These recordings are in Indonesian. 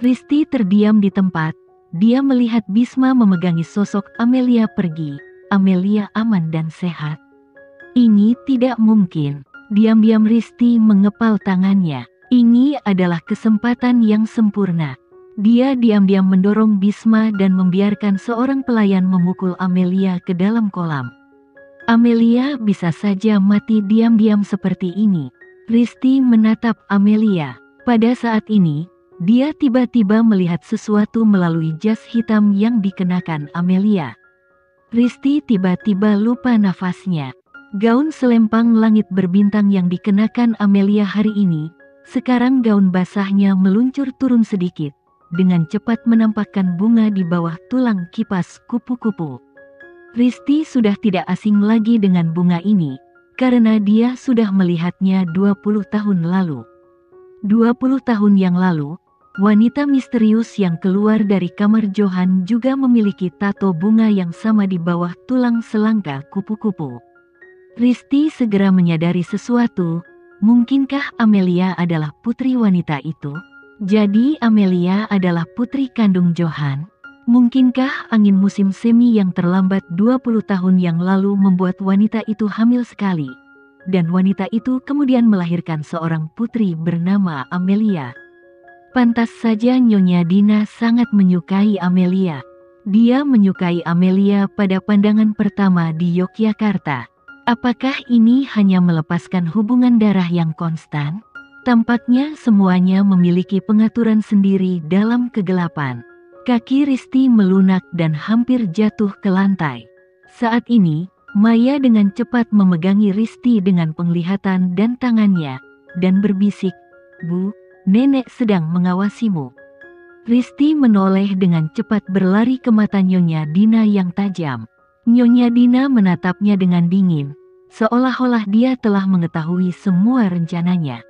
Risti terdiam di tempat. Dia melihat Bisma memegangi sosok Amelia pergi. Amelia aman dan sehat. Ini tidak mungkin. Diam-diam Risti mengepal tangannya. Ini adalah kesempatan yang sempurna. Dia diam-diam mendorong Bisma dan membiarkan seorang pelayan memukul Amelia ke dalam kolam. Amelia bisa saja mati diam-diam seperti ini. Risti menatap Amelia. Pada saat ini, dia tiba-tiba melihat sesuatu melalui jas hitam yang dikenakan Amelia. Risti tiba-tiba lupa nafasnya. Gaun selempang langit berbintang yang dikenakan Amelia hari ini, sekarang gaun basahnya meluncur turun sedikit, dengan cepat menampakkan bunga di bawah tulang kipas kupu-kupu. Risti sudah tidak asing lagi dengan bunga ini, karena dia sudah melihatnya 20 tahun lalu. 20 tahun yang lalu, wanita misterius yang keluar dari kamar Johan juga memiliki tato bunga yang sama di bawah tulang selangka kupu-kupu. Risti segera menyadari sesuatu. Mungkinkah Amelia adalah putri wanita itu? Jadi Amelia adalah putri kandung Johan? Mungkinkah angin musim semi yang terlambat 20 tahun yang lalu membuat wanita itu hamil sekali? Dan wanita itu kemudian melahirkan seorang putri bernama Amelia. Pantas saja Nyonya Dina sangat menyukai Amelia. Dia menyukai Amelia pada pandangan pertama di Yogyakarta. Apakah ini hanya melepaskan hubungan darah yang konstan? Tampaknya semuanya memiliki pengaturan sendiri dalam kegelapan. Kaki Risti melunak dan hampir jatuh ke lantai. Saat ini, Maya dengan cepat memegangi Risti dengan penglihatan dan tangannya, dan berbisik, "Bu, nenek sedang mengawasimu." Risti menoleh dengan cepat berlari ke mata Nyonya Dina yang tajam. Nyonya Dina menatapnya dengan dingin, seolah-olah dia telah mengetahui semua rencananya.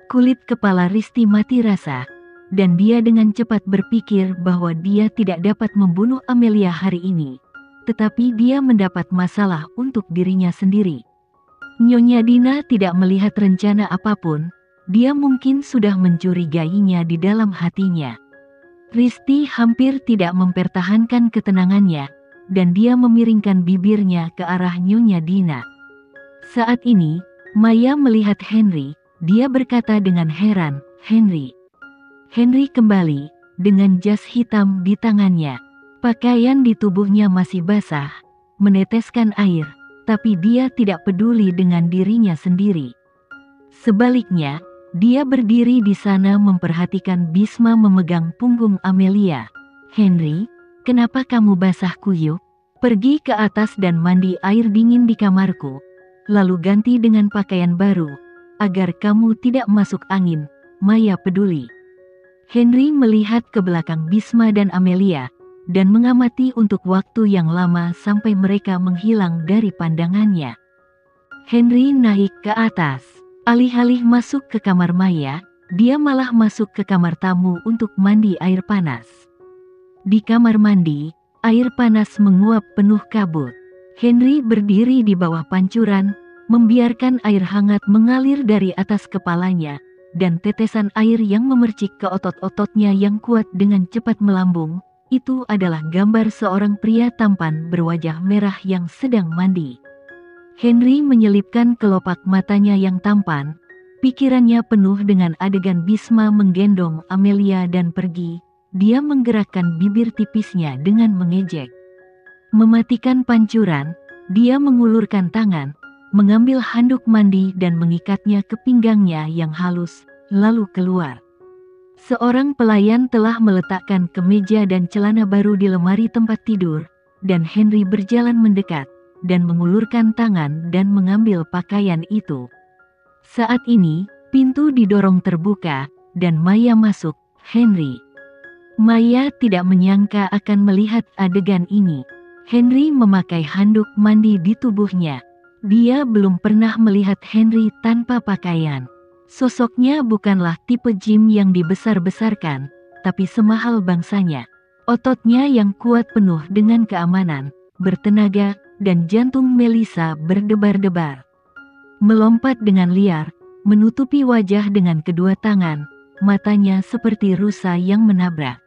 Kulit kepala Risti mati rasa, dan dia dengan cepat berpikir bahwa dia tidak dapat membunuh Amelia hari ini, tetapi dia mendapat masalah untuk dirinya sendiri. Nyonya Dina tidak melihat rencana apapun, dia mungkin sudah mencurigainya di dalam hatinya. Risti hampir tidak mempertahankan ketenangannya, dan dia memiringkan bibirnya ke arah Nyonya Dina. Saat ini, Maya melihat Henry, dia berkata dengan heran, "Henry." Henry kembali, dengan jas hitam di tangannya. Pakaian di tubuhnya masih basah, meneteskan air, tapi dia tidak peduli dengan dirinya sendiri. Sebaliknya, dia berdiri di sana memperhatikan Bisma memegang punggung Amelia. "Henry, kenapa kamu basah kuyup? Pergi ke atas dan mandi air dingin di kamarku, lalu ganti dengan pakaian baru, agar kamu tidak masuk angin." Maya peduli. Henry melihat ke belakang Bisma dan Amelia, dan mengamati untuk waktu yang lama sampai mereka menghilang dari pandangannya. Henry naik ke atas. Alih-alih masuk ke kamar Maya, dia malah masuk ke kamar tamu untuk mandi air panas. Di kamar mandi, air panas menguap penuh kabut. Henry berdiri di bawah pancuran, membiarkan air hangat mengalir dari atas kepalanya, dan tetesan air yang memercik ke otot-ototnya yang kuat dengan cepat melambung. Itu adalah gambar seorang pria tampan berwajah merah yang sedang mandi. Henry menyelipkan kelopak matanya yang tampan. Pikirannya penuh dengan adegan Bisma menggendong Amelia dan pergi. Dia menggerakkan bibir tipisnya dengan mengejek. Mematikan pancuran, dia mengulurkan tangan, mengambil handuk mandi dan mengikatnya ke pinggangnya yang halus, lalu keluar. Seorang pelayan telah meletakkan kemeja dan celana baru di lemari tempat tidur, dan Henry berjalan mendekat, dan mengulurkan tangan dan mengambil pakaian itu. Saat ini, pintu didorong terbuka, dan Maya masuk. "Henry." Maya tidak menyangka akan melihat adegan ini. Henry memakai handuk mandi di tubuhnya. Dia belum pernah melihat Henry tanpa pakaian. Sosoknya bukanlah tipe Jim yang dibesar-besarkan, tapi semahal bangsanya. Ototnya yang kuat penuh dengan keamanan, bertenaga, dan jantung Melissa berdebar-debar. Melompat dengan liar, menutupi wajah dengan kedua tangan, matanya seperti rusa yang menabrak.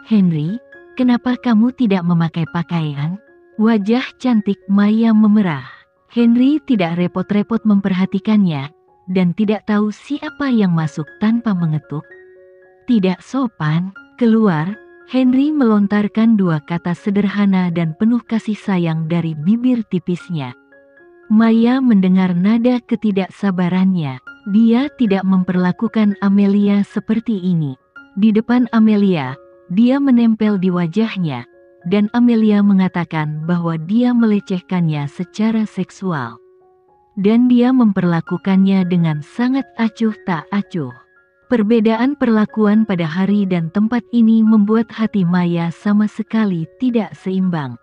"Henry, kenapa kamu tidak memakai pakaian?" Wajah cantik Maya memerah. Henry tidak repot-repot memperhatikannya, dan tidak tahu siapa yang masuk tanpa mengetuk. "Tidak sopan, keluar." Henry melontarkan dua kata sederhana dan penuh kasih sayang dari bibir tipisnya. Maya mendengar nada ketidaksabarannya. Dia tidak memperlakukan Amelia seperti ini. Di depan Amelia, dia menempel di wajahnya, dan Amelia mengatakan bahwa dia melecehkannya secara seksual. Dan dia memperlakukannya dengan sangat acuh tak acuh. Perbedaan perlakuan pada hari dan tempat ini membuat hati Maya sama sekali tidak seimbang.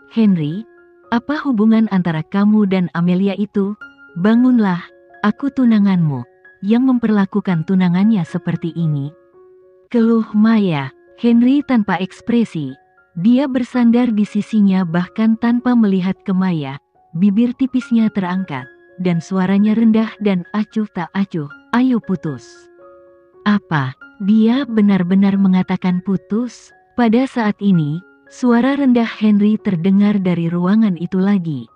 "Henry, apa hubungan antara kamu dan Amelia itu? Bangunlah, aku tunanganmu." Yang memperlakukan tunangannya seperti ini, keluh Maya. Henry tanpa ekspresi. Dia bersandar di sisinya bahkan tanpa melihat ke Maya. Bibir tipisnya terangkat, dan suaranya rendah dan acuh tak acuh. "Ayo putus." Apa? Dia benar-benar mengatakan putus? Pada saat ini, suara rendah Henry terdengar dari ruangan itu lagi.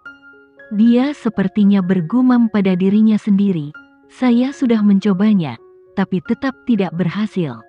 Dia sepertinya bergumam pada dirinya sendiri. "Saya sudah mencobanya, tapi tetap tidak berhasil.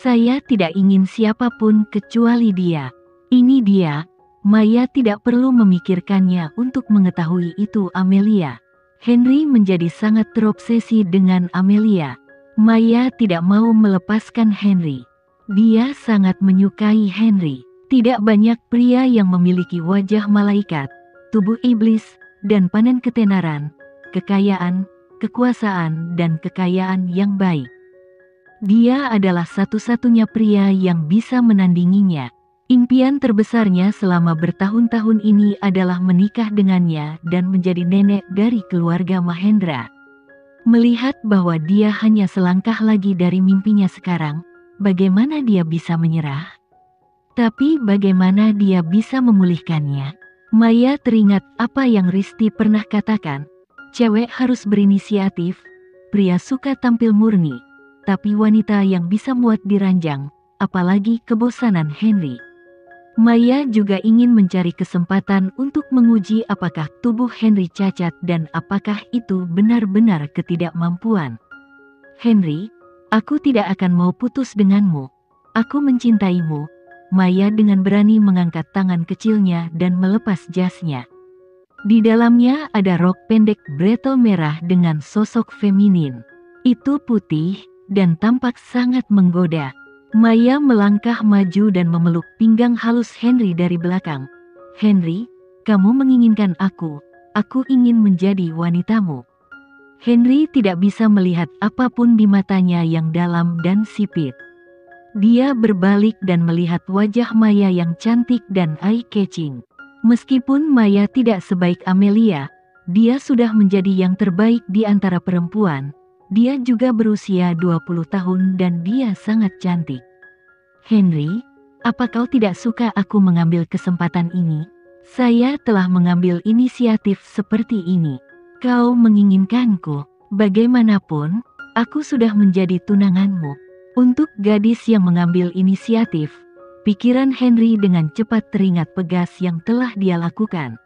Saya tidak ingin siapapun kecuali dia. Ini dia." Maya tidak perlu memikirkannya untuk mengetahui itu Amelia. Henry menjadi sangat terobsesi dengan Amelia. Maya tidak mau melepaskan Henry. Dia sangat menyukai Henry. Tidak banyak pria yang memiliki wajah malaikat, tubuh iblis, dan panen ketenaran, kekayaan, kekuasaan, dan kekayaan yang baik. Dia adalah satu-satunya pria yang bisa menandinginya. Impian terbesarnya selama bertahun-tahun ini adalah menikah dengannya dan menjadi nenek dari keluarga Mahendra. Melihat bahwa dia hanya selangkah lagi dari mimpinya sekarang, bagaimana dia bisa menyerah? Tapi bagaimana dia bisa memulihkannya? Maya teringat apa yang Risti pernah katakan, cewek harus berinisiatif, pria suka tampil murni, tapi wanita yang bisa muat diranjang, apalagi kebosanan Henry. Maya juga ingin mencari kesempatan untuk menguji apakah tubuh Henry cacat dan apakah itu benar-benar ketidakmampuan. "Henry, aku tidak akan mau putus denganmu. Aku mencintaimu." Maya dengan berani mengangkat tangan kecilnya dan melepas jasnya. Di dalamnya ada rok pendek bretel merah dengan sosok feminin. Itu putih dan tampak sangat menggoda. Maya melangkah maju dan memeluk pinggang halus Henry dari belakang. "Henry, kamu menginginkan aku ingin menjadi wanitamu." Henry tidak bisa melihat apapun di matanya yang dalam dan sipit. Dia berbalik dan melihat wajah Maya yang cantik dan eye-catching. Meskipun Maya tidak sebaik Amelia, dia sudah menjadi yang terbaik di antara perempuan. Dia juga berusia 20 tahun dan dia sangat cantik. "Henry, apa kau tidak suka aku mengambil kesempatan ini? Saya telah mengambil inisiatif seperti ini. Kau menginginkanku, bagaimanapun, aku sudah menjadi tunanganmu." Untuk gadis yang mengambil inisiatif, pikiran Henry dengan cepat teringat pegas yang telah dia lakukan.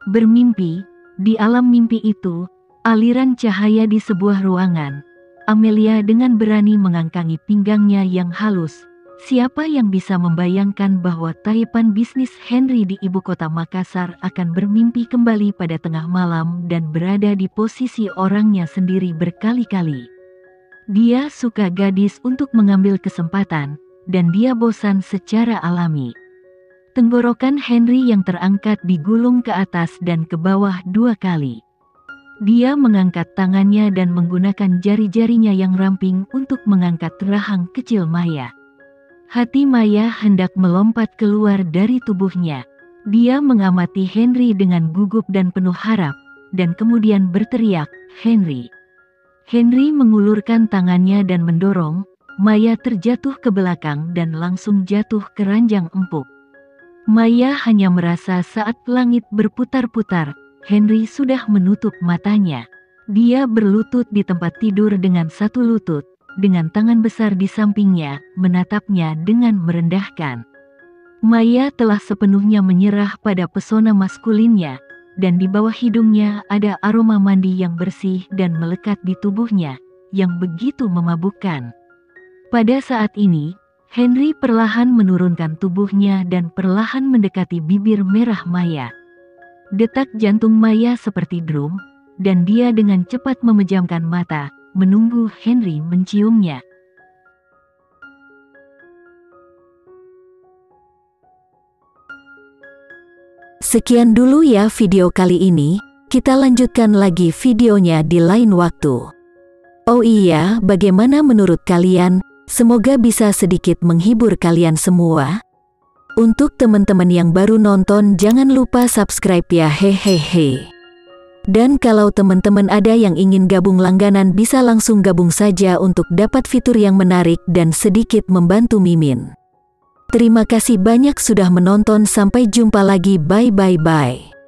Bermimpi, di alam mimpi itu, aliran cahaya di sebuah ruangan. Amelia dengan berani mengangkangi pinggangnya yang halus. Siapa yang bisa membayangkan bahwa taipan bisnis Henry di ibu kota Makassar akan bermimpi kembali pada tengah malam dan berada di posisi orangnya sendiri berkali-kali. Dia suka gadis untuk mengambil kesempatan, dan dia bosan secara alami. Tenggorokan Henry yang terangkat digulung ke atas dan ke bawah 2 kali. Dia mengangkat tangannya dan menggunakan jari-jarinya yang ramping untuk mengangkat rahang kecil Maya. Hati Maya hendak melompat keluar dari tubuhnya. Dia mengamati Henry dengan gugup dan penuh harap, dan kemudian berteriak, "Henry!" Henry mengulurkan tangannya dan mendorong, Maya terjatuh ke belakang dan langsung jatuh ke ranjang empuk. Maya hanya merasa saat langit berputar-putar, Henry sudah menutup matanya. Dia berlutut di tempat tidur dengan satu lutut, dengan tangan besar di sampingnya, menatapnya dengan merendahkan. Maya telah sepenuhnya menyerah pada pesona maskulinnya, dan di bawah hidungnya ada aroma mandi yang bersih dan melekat di tubuhnya, yang begitu memabukkan. Pada saat ini, Henry perlahan menurunkan tubuhnya dan perlahan mendekati bibir merah Maya. Detak jantung Maya seperti drum, dan dia dengan cepat memejamkan mata, menunggu Henry menciumnya. Sekian dulu ya video kali ini, kita lanjutkan lagi videonya di lain waktu. Oh iya, bagaimana menurut kalian? Semoga bisa sedikit menghibur kalian semua. Untuk teman-teman yang baru nonton, jangan lupa subscribe ya, hehehe. Dan kalau teman-teman ada yang ingin gabung langganan, bisa langsung gabung saja untuk dapat fitur yang menarik dan sedikit membantu Mimin. Terima kasih banyak sudah menonton, sampai jumpa lagi, bye.